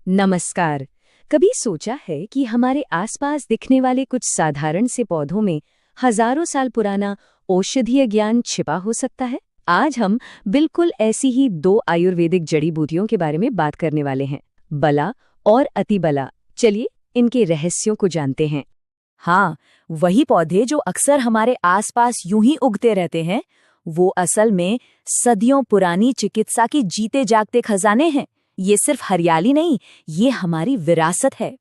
नमस्कार। कभी सोचा है कि हमारे आसपास दिखने वाले कुछ साधारण से पौधों में हजारों साल पुराना औषधीय ज्ञान छिपा हो सकता है? आज हम बिल्कुल ऐसी ही दो आयुर्वेदिक जड़ी बूटियों के बारे में बात करने वाले हैं, बला और अतिबला। चलिए इनके रहस्यों को जानते हैं। हाँ, वही पौधे जो अक्सर हमारे आसपास यूं ही उगते रहते हैं, वो असल में सदियों पुरानी चिकित्सा की जीते जागते खजाने हैं। ये सिर्फ हरियाली नहीं, ये हमारी विरासत है।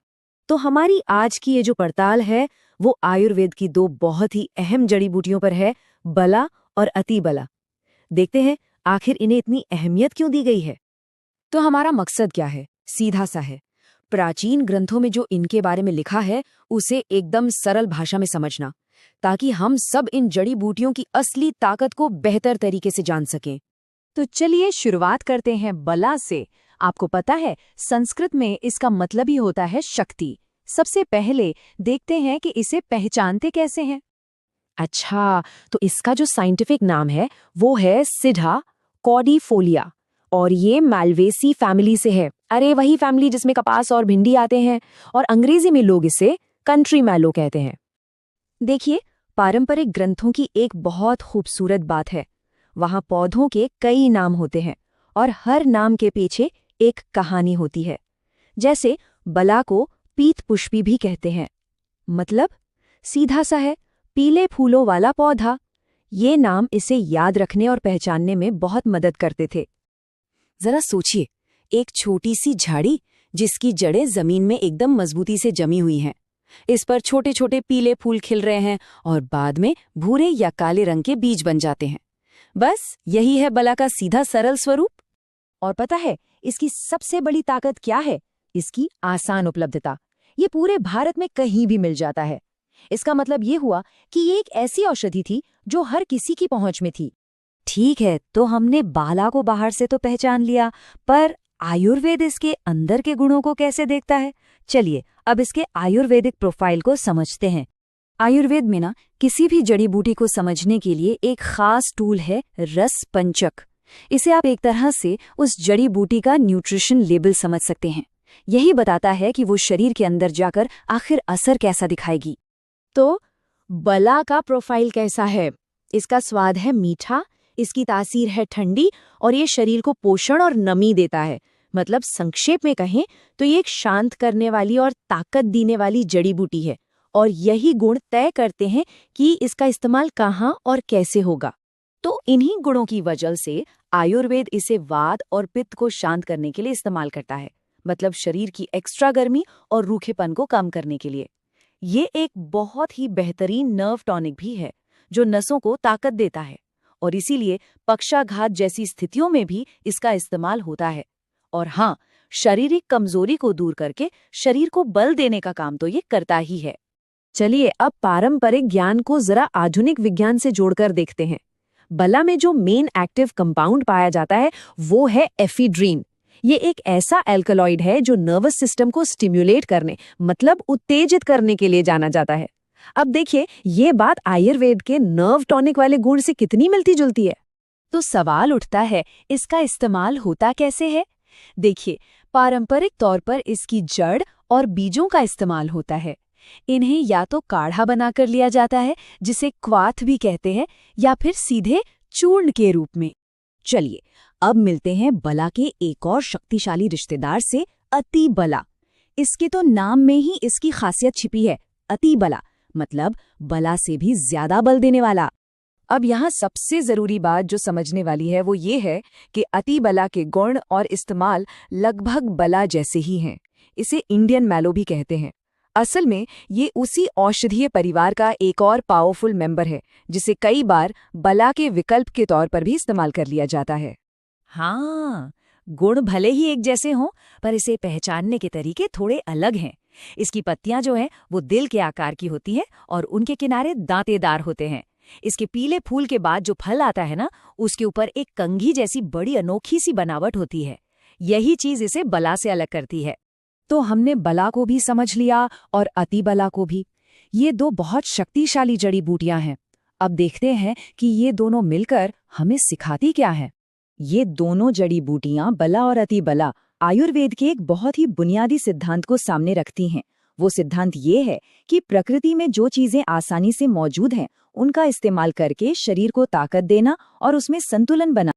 तो हमारी आज की ये जो पड़ताल है, वो आयुर्वेद की दो बहुत ही अहम जड़ी बूटियों पर है, बला और अतिबला। देखते हैं आखिर इन्हें इतनी अहमियत क्यों दी गई है। तो हमारा मकसद क्या है? सीधा सा है, प्राचीन ग्रंथों में जो इनके बारे में लिखा है उसे एकदम सरल भाषा में समझना, ताकि हम सब इन जड़ी बूटियों की असली ताकत को बेहतर तरीके से जान सकें। तो चलिए शुरुआत करते हैं बला से। आपको पता है, संस्कृत में इसका मतलब ही होता है शक्ति। सबसे पहले देखते हैं कि इसे पहचानते कैसे हैं। अच्छा, तो इसका जो साइंटिफिक नाम है वो है सिडा कॉर्डिफोलिया, और ये मालवेसी फैमिली से है। अरे वही फैमिली जिसमें कपास और भिंडी आते हैं, और अंग्रेजी में लोग इसे कंट्री मैलो कहते हैं। देखिए, पारंपरिक ग्रंथों की एक बहुत खूबसूरत बात है। वहाँ पौधों के कई नाम होते हैं और हर नाम के पीछे एक कहानी होती है। जैसे बला को पीत पुष्पी भी कहते हैं, मतलब सीधा सा है, पीले फूलों वाला पौधा। ये नाम इसे याद रखने और पहचानने में बहुत मदद करते थे। जरा सोचिए, एक छोटी सी झाड़ी जिसकी जड़ें जमीन में एकदम मजबूती से जमी हुई हैं। इस पर छोटे छोटे पीले फूल खिल रहे हैं और बाद में भूरे या काले रंग के बीज बन जाते हैं। बस यही है बला का सीधा सरल स्वरूप। और पता है इसकी सबसे बड़ी ताकत क्या है? इसकी आसान उपलब्धता। ये पूरे भारत में कहीं भी मिल जाता है। इसका मतलब ये हुआ कि ये एक ऐसी औषधि थी जो हर किसी की पहुंच में थी। ठीक है, तो हमने बाला को बाहर से तो पहचान लिया, पर आयुर्वेद इसके अंदर के गुणों को कैसे देखता है? चलिए अब इसके आयुर्वेदिक प्रोफाइल को समझते हैं। आयुर्वेद में ना किसी भी जड़ी बूटी को समझने के लिए एक खास टूल है, रस पंचक। इसे आप एक तरह से उस जड़ी बूटी का न्यूट्रिशन लेबल समझ सकते हैं। यही बताता है कि वो शरीर के अंदर जाकर आखिर असर कैसा दिखाएगी। तो बला का प्रोफाइल कैसा है? इसका स्वाद है मीठा, इसकी तासीर है ठंडी, और ये शरीर को पोषण और नमी देता है। मतलब संक्षेप में कहें तो ये एक शांत करने वाली और ताकत देने वाली जड़ी बूटी है, और यही गुण तय करते हैं कि इसका इस्तेमाल कहाँ और कैसे होगा। तो इन्हीं गुणों की वजह से आयुर्वेद इसे वात और पित्त को शांत करने के लिए इस्तेमाल करता है, मतलब शरीर की एक्स्ट्रा गर्मी और रूखेपन को कम करने के लिए। ये एक बहुत ही बेहतरीन नर्व टॉनिक भी है जो नसों को ताकत देता है, और इसीलिए पक्षाघात जैसी स्थितियों में भी इसका इस्तेमाल होता है। और हाँ, शारीरिक कमजोरी को दूर करके शरीर को बल देने का काम तो ये करता ही है। चलिए अब पारंपरिक ज्ञान को जरा आधुनिक विज्ञान से जोड़कर देखते हैं। बला में जो मेन एक्टिव कंपाउंड पाया जाता है वो है एफिड्रीन। ये एक ऐसा एल्कलॉइड है जो नर्वस सिस्टम को स्टिम्युलेट करने, मतलब उत्तेजित करने के लिए जाना जाता है। अब देखिए, ये बात आयुर्वेद के नर्व टॉनिक वाले गुण से कितनी मिलती जुलती है। तो सवाल उठता है, इसका इस्तेमाल होता कैसे है? देखिए, पारंपरिक तौर पर इसकी जड़ और बीजों का इस्तेमाल होता है। इन्हें या तो काढ़ा बनाकर लिया जाता है, जिसे क्वाथ भी कहते हैं, या फिर सीधे चूर्ण के रूप में। चलिए अब मिलते हैं बला के एक और शक्तिशाली रिश्तेदार से, अतिबला। इसके तो नाम में ही इसकी खासियत छिपी है, अतिबला, मतलब बला से भी ज्यादा बल देने वाला। अब यहाँ सबसे जरूरी बात जो समझने वाली है वो ये है कि अतिबला के गुण और इस्तेमाल लगभग बला जैसे ही हैं। इसे इंडियन मैलो भी कहते हैं। असल में ये उसी औषधीय परिवार का एक और पावरफुल मेंबर है, जिसे कई बार बला के विकल्प के तौर पर भी इस्तेमाल कर लिया जाता है। हाँ, गुण भले ही एक जैसे हों, पर इसे पहचानने के तरीके थोड़े अलग हैं। इसकी पत्तियां जो हैं वो दिल के आकार की होती हैं और उनके किनारे दांतेदार होते हैं। इसके पीले फूल के बाद जो फल आता है ना, उसके ऊपर एक कंघी जैसी बड़ी अनोखी सी बनावट होती है। यही चीज इसे बला से अलग करती है। तो हमने बला को भी समझ लिया और अतिबला को भी। ये दो बहुत शक्तिशाली जड़ी बूटियां हैं। अब देखते हैं कि ये दोनों मिलकर हमें सिखाती क्या है। ये दोनों जड़ी बूटियां, बला और अतिबला, आयुर्वेद के एक बहुत ही बुनियादी सिद्धांत को सामने रखती हैं। वो सिद्धांत ये है कि प्रकृति में जो चीजें आसानी से मौजूद हैं, उनका इस्तेमाल करके शरीर को ताकत देना और उसमें संतुलन बनाना